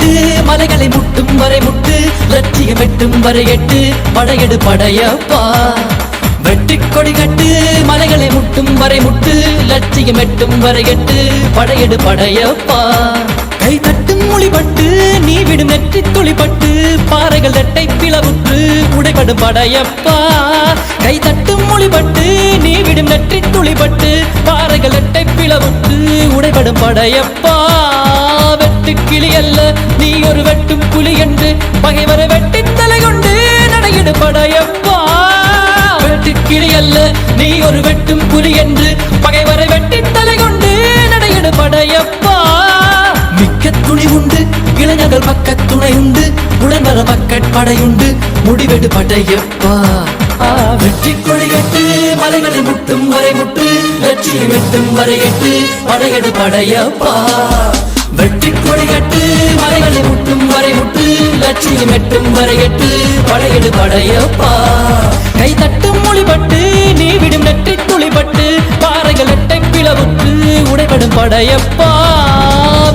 கட்டு மலைகளை முட்டும் வரை முட்டு லட்சியம் வெட்டும் வரை எட்டு படையெடு படையப்பா வெட்டிக் கொடி கட்டு மலைகளை முட்டும் வரை முட்டு லட்சியம் எட்டும் வரை எட்டு படையெடு படையப்பா கை தட்டும் மொழிபட்டு நீ விடும் நெற்றி துளிப்பட்டு பாறைகள் ரெட்டை பிளவுற்று உடைபடும் படையப்பா கை தட்டும் மொழிபட்டு நீ விடும் நெற்றி துளிப்பட்டு பாறைகள் ரெட்டை பிளவுற்று உடைபடும் படையப்பா வெட்டு கிளி அல்ல நீ ஒரு வெட்டும் புலி என்று பகைவரை வெட்டி தலை கொண்டு நடையிடு படையப்பா வெட்டு கிளி அல்ல நீ ஒரு வெட்டும் புலி என்று பகைவரை வெட்டி தலை கொண்டு நடையிடு படையப்பா மிக்க துணி உண்டு இளைஞர்கள் பக்க துணை உண்டு உடன் வர மக்கட் படையுண்டு முடிவெடு படையப்பா வெற்றி கொடி கட்டு மலைகளை முட்டும் வரை முட்டு லட்சியம் எட்டும் வரை எட்டு படையெடு படையப்பா வெற்றி கொடி கட்டு மலைகளை முட்டும் வரை முட்டு லட்சியம் எட்டும் வரை எட்டு படையெடு படையப்பா கை தட்டும் மொழிபட்டு நீ விடும் நெற்றி துளிபட்டு பாறைகள் எட்டை பிளவுற்று உடைபடும் படையப்பா